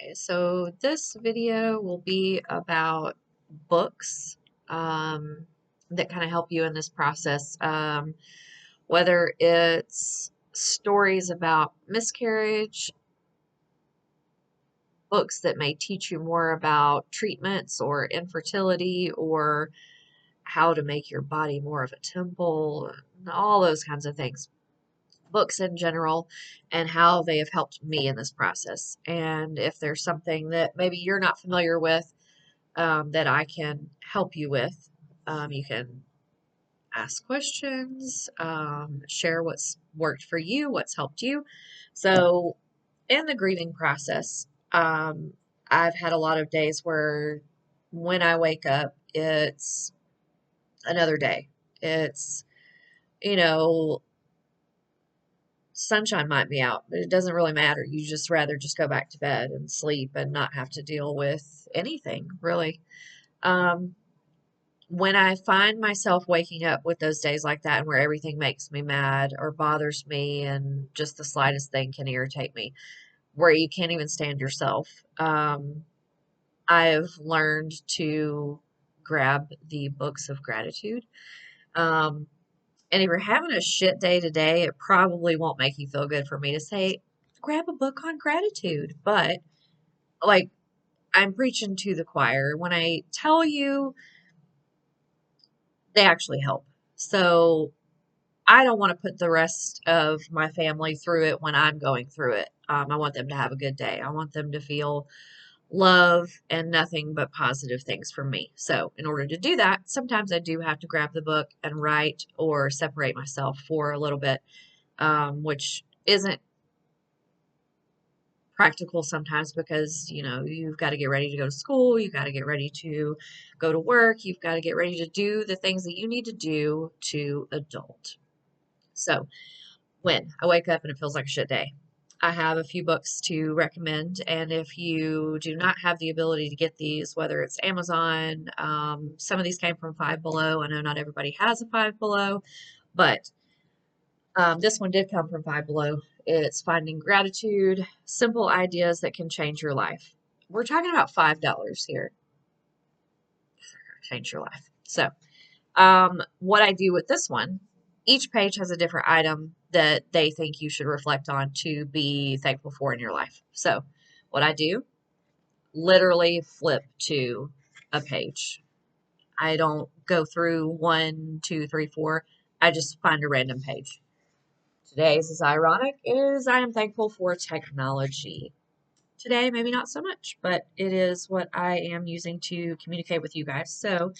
Okay, so this video will be about books that kind of help you in this process. Whether it's stories about miscarriage, books that may teach you more about treatments or infertility or how to make your body more of a temple, all those kinds of things. Books in general and how they have helped me in this process. And if there's something that maybe you're not familiar with, that I can help you with, you can ask questions, share what's worked for you, what's helped you. So, in the grieving process, I've had a lot of days where when I wake up, it's another day. It's, you know, sunshine might be out, but it doesn't really matter. You just rather just go back to bed and sleep and not have to deal with anything, really. Um, when I find myself waking up with those days like that and where everything makes me mad or bothers me and just the slightest thing can irritate me, where you can't even stand yourself, I've learned to grab the books of gratitude. Um, And if you're having a shit day today, it probably won't make you feel good for me to say, grab a book on gratitude. But, like, I'm preaching to the choir. When I tell you, they actually help. So, I don't want to put the rest of my family through it when I'm going through it. I want them to have a good day. I want them to feel love and nothing but positive things from me. So, in order to do that, sometimes I do have to grab the book and write or separate myself for a little bit, which isn't practical sometimes because you've got to get ready to go to school, you've got to get ready to go to work, you've got to get ready to do the things that you need to do to adult. So when I wake up and it feels like a shit day, I have a few books to recommend. And if you do not have the ability to get these, whether it's Amazon, some of these came from Five Below. I know not everybody has a Five Below, but this one did come from Five Below. It's Finding Gratitude, Simple Ideas That Can Change Your Life. We're talking about $5 here. Change your life. So, what I do with this one, each page has a different item that they think you should reflect on to be thankful for in your life. So, what I do, literally flip to a page. I don't go through one, two, three, four. I just find a random page. Today's is ironic is I am thankful for technology. Today, maybe not so much, but it is what I am using to communicate with you guys. So,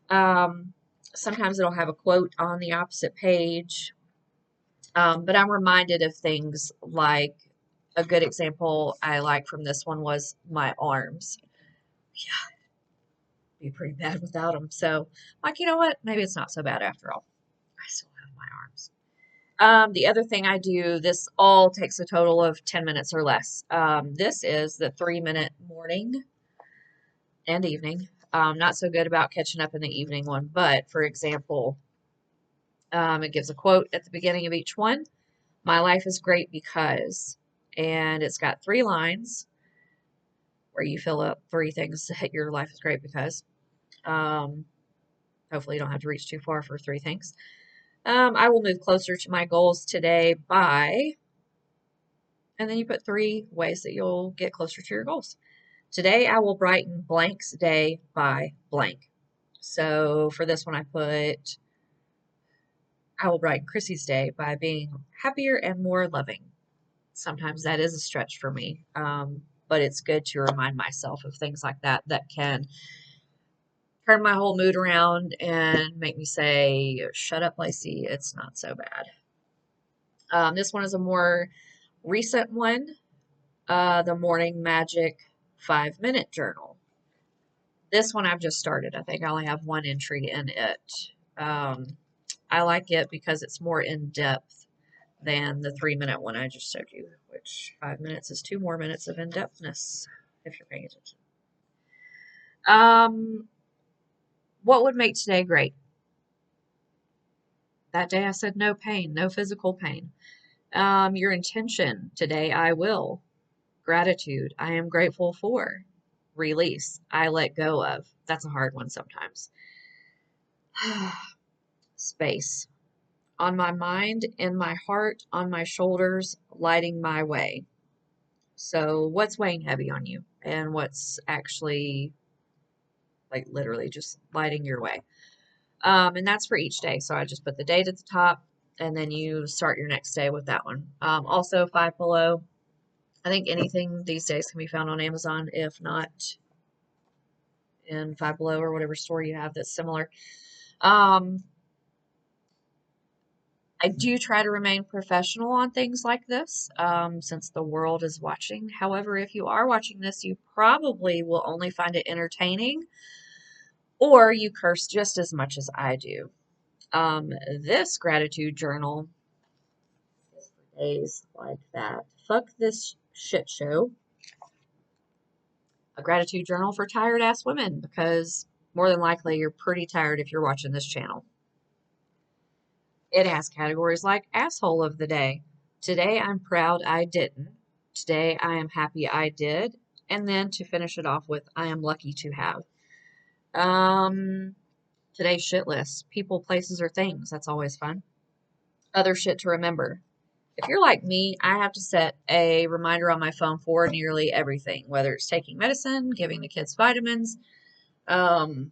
um, sometimes it'll have a quote on the opposite page, but I'm reminded of things like a good example I like from this one was my arms. Yeah, it'd be pretty bad without them. So, like, you know what? Maybe it's not so bad after all. I still have my arms. The other thing I do, this all takes a total of 10 minutes or less. This is the 3-minute morning and evening. Not so good about catching up in the evening one, but for example, it gives a quote at the beginning of each one. My life is great because, and it's got 3 lines where you fill up 3 things that your life is great because. Um, Hopefully, you don't have to reach too far for 3 things. I will move closer to my goals today by, and then you put 3 ways that you'll get closer to your goals. Today, I will brighten blank's day by blank. So for this one, I put, I will brighten Chrissy's day by being happier and more loving. Sometimes that is a stretch for me, but it's good to remind myself of things like that that can turn my whole mood around and make me say, shut up, Lacey, it's not so bad. This one is a more recent one, the Morning Magic 5-minute journal. This one I've just started. I think I only have 1 entry in it. I like it because it's more in depth than the 3-minute one I just showed you, which 5 minutes is 2 more minutes of in depthness if you're paying attention. What would make today great? That day I said no pain, no physical pain. Your intention today, I will. Gratitude, I am grateful for. Release, I let go of. That's a hard one sometimes. Space, on my mind, in my heart, on my shoulders, lighting my way. So, what's weighing heavy on you? And what's actually, like, literally just lighting your way? And that's for each day. So, I just put the date at the top, and then you start your next day with that one. Also, Five Below. I think anything these days can be found on Amazon, if not in Five Below or whatever store you have that's similar. Um, I do try to remain professional on things like this, since the world is watching. However, if you are watching this, you probably will only find it entertaining, or you curse just as much as I do. This gratitude journal is for days like that. Fuck this shit show. A gratitude journal for tired ass women, because more than likely you're pretty tired if you're watching this channel. It has categories like asshole of the day. Today I'm proud I didn't. Today I am happy I did. And then to finish it off with, I am lucky to have. Um, Today's shit list. People, places, or things. That's always fun. Other shit to remember. If you're like me, I have to set a reminder on my phone for nearly everything, whether it's taking medicine, giving the kids vitamins, um,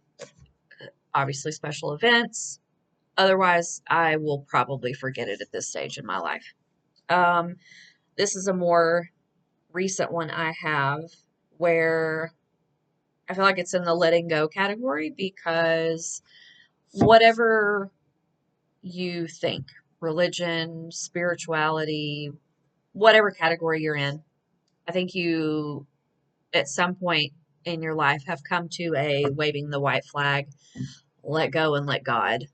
obviously special events. Otherwise, I will probably forget it at this stage in my life. Um, this is a more recent one I have where I feel like it's in the letting go category, because whatever you think, religion, spirituality, whatever category you're in, I think you at some point in your life have come to a waving the white flag, let go and let God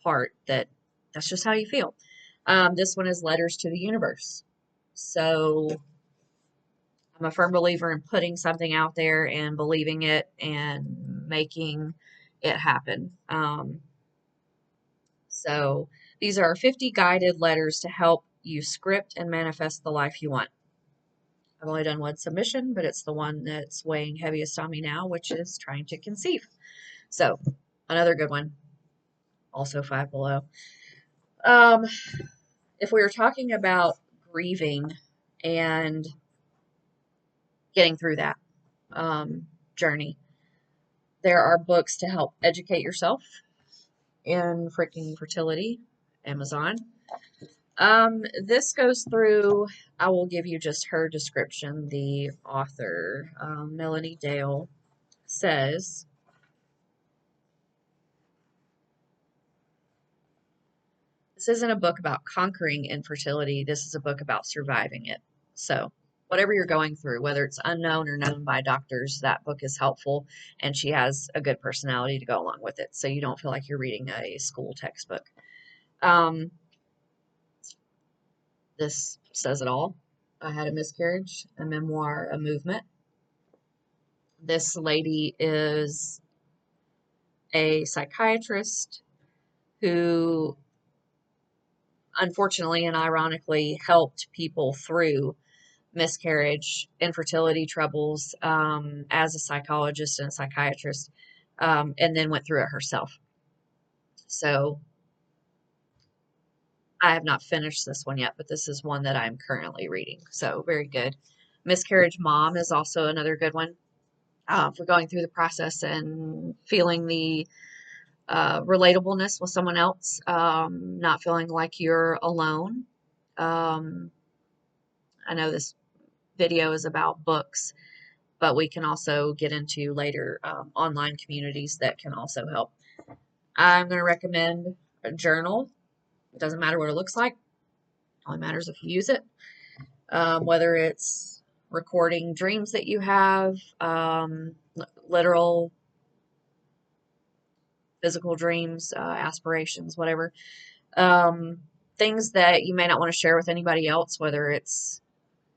part, that's just how you feel. This one is letters to the universe. So I'm a firm believer in putting something out there and believing it and making it happen. So these are 50 guided letters to help you script and manifest the life you want. I've only done one submission, but it's the one that's weighing heaviest on me now, which is trying to conceive. So another good one, also Five Below. Um, if we were talking about grieving and getting through that journey, there are books to help educate yourself in freaking fertility, Amazon. This goes through, I will give you just her description. The author, Melanie Dale, says, this isn't a book about conquering infertility. This is a book about surviving it. So, whatever you're going through, whether it's unknown or known by doctors, that book is helpful. And she has a good personality to go along with it. So, you don't feel like you're reading a school textbook. This says it all. I had a miscarriage, a memoir, a movement. This lady is a psychiatrist who unfortunately and ironically helped people through miscarriage, infertility troubles, as a psychologist and a psychiatrist, and then went through it herself. So I have not finished this one yet, but this is one that I'm currently reading. So very good. Miscarriage Mom is also another good one, for going through the process and feeling the relatableness with someone else, not feeling like you're alone. Um, I know this video is about books, but we can also get into later online communities that can also help. I'm going to recommend a journal. It doesn't matter what it looks like. It only matters if you use it. Whether it's recording dreams that you have, literal physical dreams, aspirations, whatever. Things that you may not want to share with anybody else, whether it's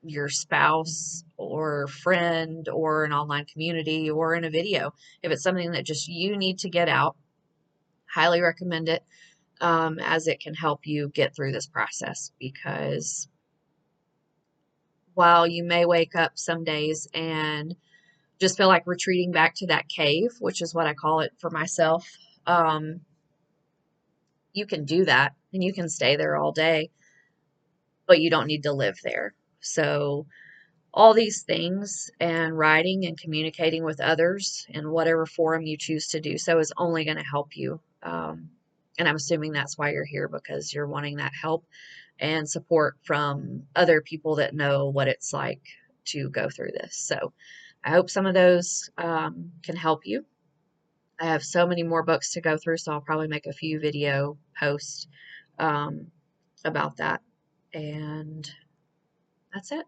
your spouse or friend or an online community or in a video. If it's something that just you need to get out, highly recommend it, as it can help you get through this process, because while you may wake up some days and just feel like retreating back to that cave, which is what I call it for myself, um, you can do that and you can stay there all day, but you don't need to live there. So, all these things and writing and communicating with others in whatever forum you choose to do so is only going to help you. And I'm assuming that's why you're here, because you're wanting that help and support from other people that know what it's like to go through this. So I hope some of those can help you. I have so many more books to go through, so I'll probably make a few video posts um, about that. And that's it.